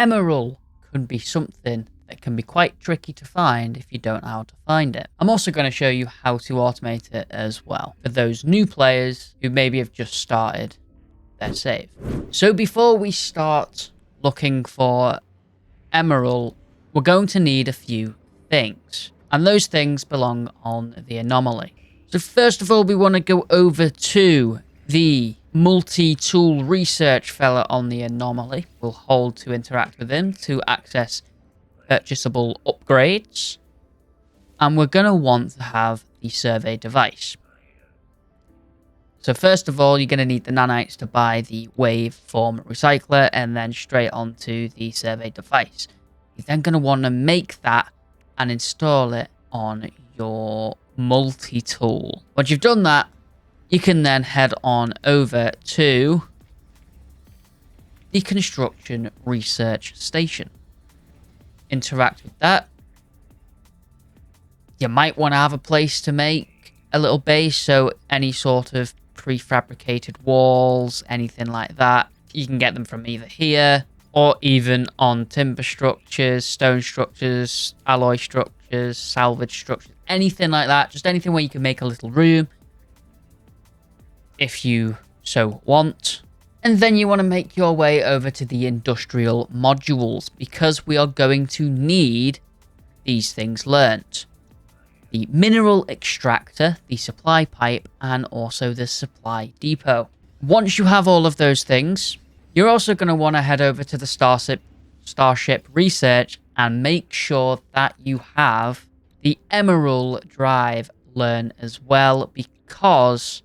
Emeril could be something that can be quite tricky to find if you don't know how to find it. I'm also going to show you how to automate it as well for those new players who maybe have just started their save. So before we start looking for Emeril, we're going to need a few things, and those things belong on the anomaly. So first of all, we want to go over to the multi-tool research fella on the anomaly. We'll hold to interact with him to access purchasable upgrades, and we're going to want to have the survey device. So first of all, you're going to need the nanites to buy the waveform recycler and then straight onto the survey device. You're then going to want to make that and install it on your multi-tool. Once you've done that, you can then head on over to the construction research station. Interact with that. You might want to have a place to make a little base, so any sort of prefabricated walls, anything like that, you can get them from either here or even on timber structures, stone structures, alloy structures, salvage structures, anything like that. Just anything where you can make a little room if you so want. And then you want to make your way over to the industrial modules, because we are going to need these things learnt. The mineral extractor, the supply pipe, and also the supply depot. Once you have all of those things, you're also going to want to head over to the Starship research and make sure that you have the Emeril drive learn as well, because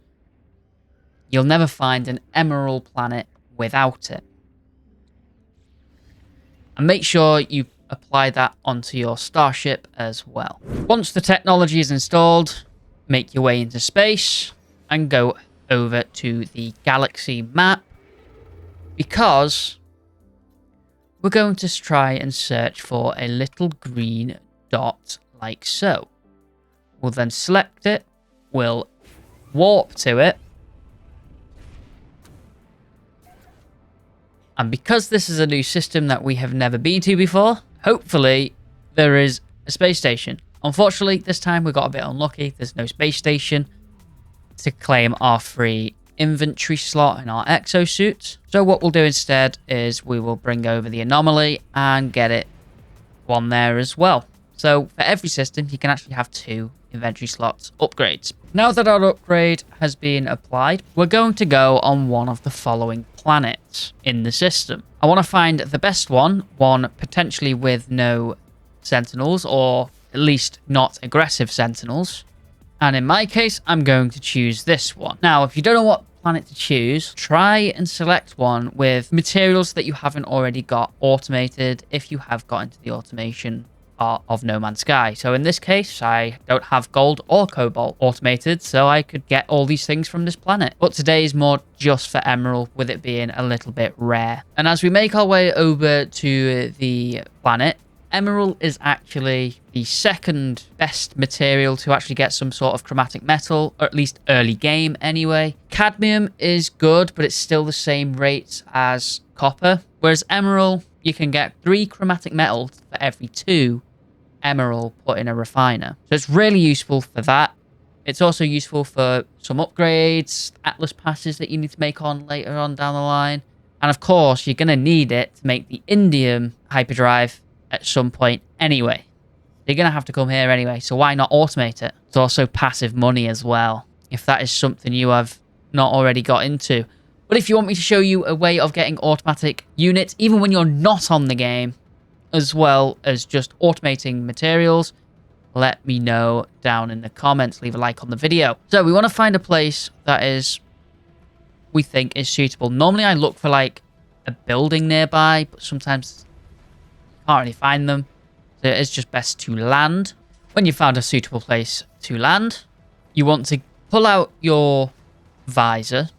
you'll never find an Emeril planet without it. And make sure you apply that onto your starship as well. Once the technology is installed, make your way into space and go over to the galaxy map, because we're going to try and search for a little green dot like so. We'll then select it, we'll warp to it, and because this is a new system that we have never been to before, hopefully there is a space station. Unfortunately, this time we got a bit unlucky. There's no space station to claim our free inventory slot in our exosuit. So what we'll do instead is we will bring over the anomaly and get it one there as well. So for every system, you can actually have 2 inventory slots upgrades. Now that our upgrade has been applied, we're going to go on one of the following planets in the system. I want to find the best one potentially with no sentinels, or at least not aggressive sentinels. And in my case, I'm going to choose this one. Now, if you don't know what planet to choose, try and select one with materials that you haven't already got automated if you have got into the automation part of No Man's Sky. So in this case, I don't have gold or cobalt automated, so I could get all these things from this planet. But today is more just for Emeril, with it being a little bit rare. And as we make our way over to the planet, Emeril is actually the second best material to actually get some sort of chromatic metal, or at least early game anyway. Cadmium is good, but it's still the same rates as copper. Whereas Emeril, you can get 3 chromatic metals for every 2 Emeril put in a refiner. So it's really useful for that. It's also useful for some upgrades, Atlas passes that you need to make on later on down the line. And of course, you're going to need it to make the indium hyperdrive at some point anyway. You're going to have to come here anyway, so why not automate it? It's also passive money as well, if that is something you have not already got into. But if you want me to show you a way of getting automatic units, even when you're not on the game, as well as just automating materials, let me know down in the comments. Leave a like on the video. So we want to find a place that we think is suitable. Normally I look for like a building nearby, but sometimes you can't really find them. So it's just best to land. When you've found a suitable place to land, you want to pull out your visor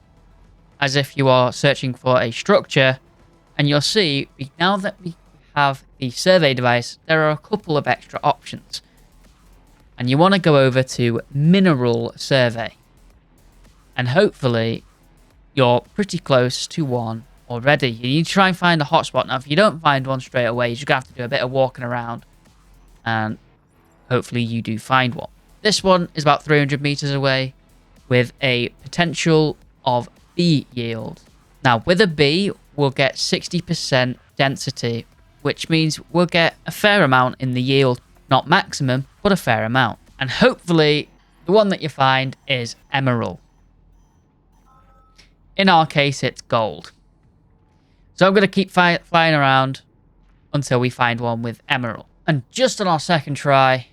as if you are searching for a structure, and you'll see now that we have the survey device, there are a couple of extra options. And you want to go over to mineral survey, and hopefully you're pretty close to one already. You need to try and find a hotspot. Now, if you don't find one straight away, you're just going to have to do a bit of walking around. And hopefully you do find one. This one is about 300 meters away with a potential of B yield. Now, with a B, we'll get 60% density, which means we'll get a fair amount in the yield. Not maximum, but a fair amount. And hopefully, the one that you find is Emeril. In our case, it's gold. So I'm going to keep flying around until we find one with Emeril. And just on our second try,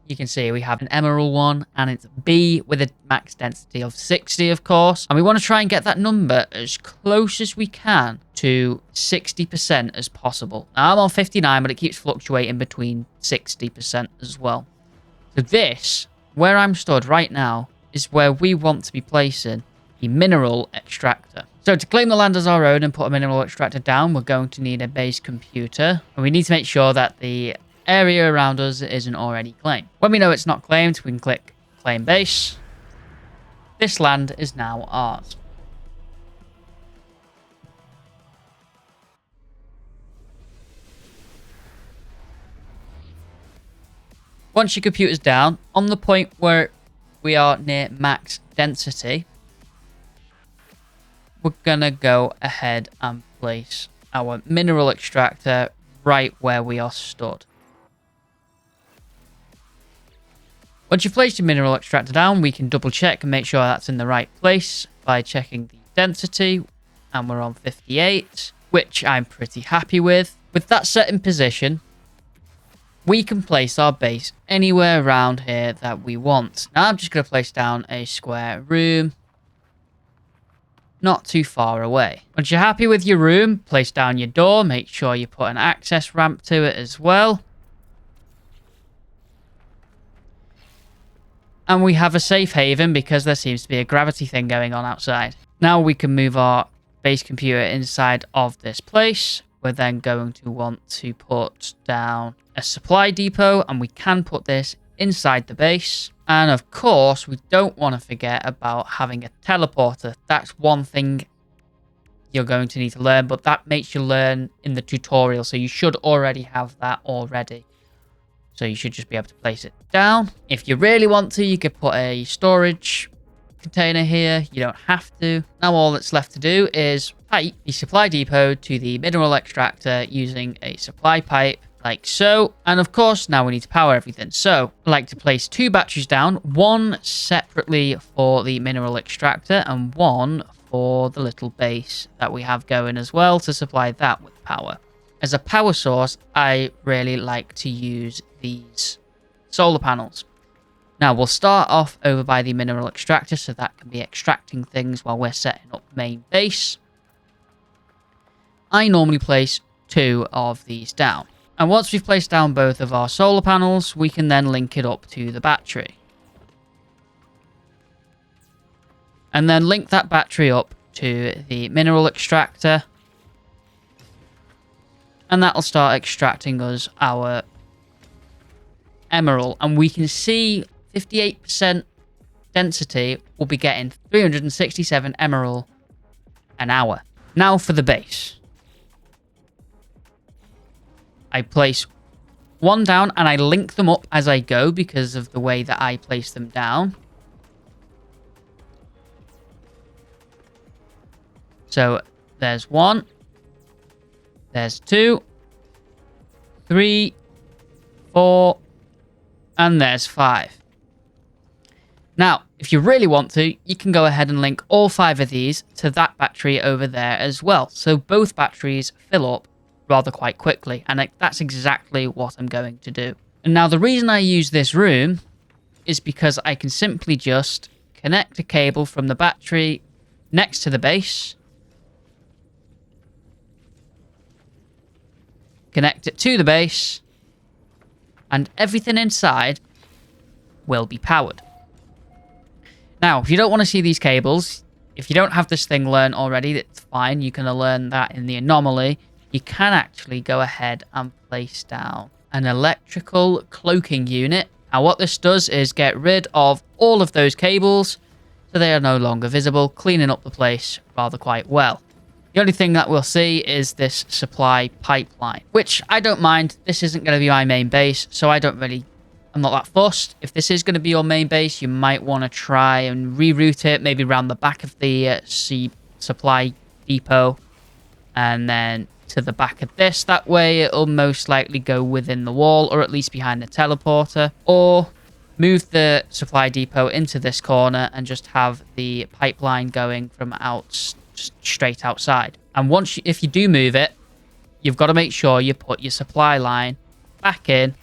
you can see we have an Emeril one, and it's B with a max density of 60, of course. And we want to try and get that number as close as we can to 60% as possible. Now, I'm on 59, but it keeps fluctuating between 60% as well. So this, where I'm stood right now, is where we want to be placing the mineral extractor. So to claim the land as our own and put a mineral extractor down, we're going to need a base computer. And we need to make sure that the area around us isn't already claimed. When we know it's not claimed, we can click claim base. This land is now ours. Once your computer's down, on the point where we are near max density, we're gonna go ahead and place our mineral extractor right where we are stood. Once you've placed your mineral extractor down, we can double check and make sure that's in the right place by checking the density, and we're on 58, which I'm pretty happy with. With that set in position, we can place our base anywhere around here that we want. Now I'm just going to place down a square room not too far away. Once you're happy with your room, place down your door. Make sure you put an access ramp to it as well. And we have a safe haven because there seems to be a gravity thing going on outside. Now we can move our base computer inside of this place. We're then going to want to put down a supply depot, and we can put this inside the base. And of course, we don't want to forget about having a teleporter. That's one thing you're going to need to learn, but that makes you learn in the tutorial. So you should already have that already. So you should just be able to place it down. If you really want to, you could put a storage container here. You don't have to. Now all that's left to do is pipe the supply depot to the mineral extractor using a supply pipe like so. And of course, now we need to power everything. So I like to place 2 batteries down, one separately for the mineral extractor and one for the little base that we have going as well to supply that with power. As a power source, I really like to use these solar panels. Now we'll start off over by the mineral extractor, so that can be extracting things while we're setting up main base. I normally place 2 of these down. And once we've placed down both of our solar panels, we can then link it up to the battery. And then link that battery up to the mineral extractor. And that'll start extracting us our Emeril. And we can see 58% density will be getting 367 Emeril an hour. Now for the base. I place 1 down and I link them up as I go because of the way that I place them down. So there's 1. There's 2. 3. 4. And there's 5. Now, if you really want to, you can go ahead and link all 5 of these to that battery over there as well. So both batteries fill up rather quite quickly, and that's exactly what I'm going to do. And now the reason I use this room is because I can simply just connect a cable from the battery next to the base, connect it to the base, and everything inside will be powered. Now, if you don't want to see these cables, if you don't have this thing learned already, that's fine. You can learn that in the anomaly. You can actually go ahead and place down an electrical cloaking unit. Now what this does is get rid of all of those cables so they are no longer visible, cleaning up the place rather quite well. The The only thing that we'll see is this supply pipeline, which I don't mind. This isn't going to be my main base, so I'm not that fussed. If this is going to be your main base, you might want to try and reroute it, maybe around the back of the supply depot, and then to the back of this. That way, it'll most likely go within the wall, or at least behind the teleporter, or move the supply depot into this corner and just have the pipeline going from straight outside. And if you do move it, you've got to make sure you put your supply line back in,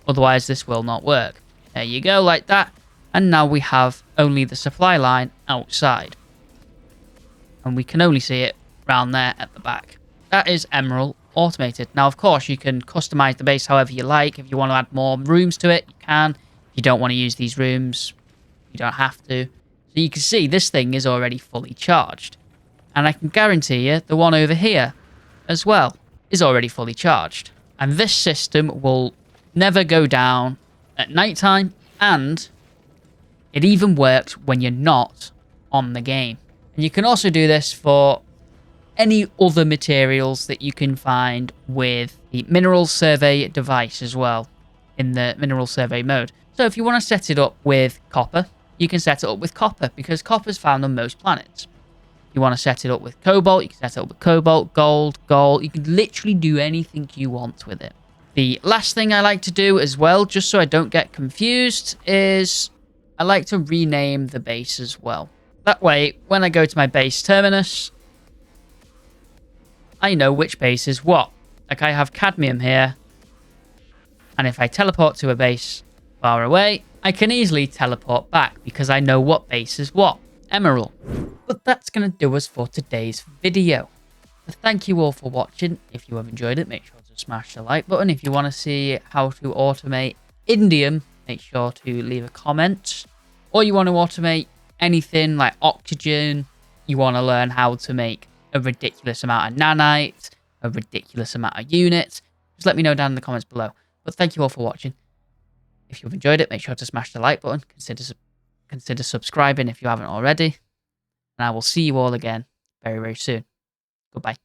otherwise this will not work. There you go, like that. And now we have only the supply line outside, and we can only see it round there at the back. That is Emeril automated. Now, of course, you can customize the base however you like. If you want to add more rooms to it, you can. If you don't want to use these rooms, you don't have to. So you can see this thing is already fully charged. And I can guarantee you the one over here as well is already fully charged. And this system will never go down at nighttime, and it even works when you're not on the game. And you can also do this for any other materials that you can find with the mineral survey device as well, in the mineral survey mode. So if you want to set it up with copper, you can set it up with copper, because copper is found on most planets. If you want to set it up with cobalt, you can set it up with cobalt, gold. You can literally do anything you want with it. The last thing I like to do as well, just so I don't get confused, is I like to rename the base as well. That way, when I go to my base terminus, I know which base is what. Like, I have cadmium here, and if I teleport to a base far away, I can easily teleport back because I know what base is what. Emeril. But that's going to do us for today's video. So thank you all for watching. If you have enjoyed it, make sure to smash the like button. If you want to see how to automate indium, make sure to leave a comment. Or you want to automate anything like oxygen, you want to learn how to make a ridiculous amount of nanite, a ridiculous amount of units, just let me know down in the comments below. But thank you all for watching. If you've enjoyed it, make sure to smash the like button. Consider subscribing if you haven't already. And I will see you all again very, very soon. Goodbye.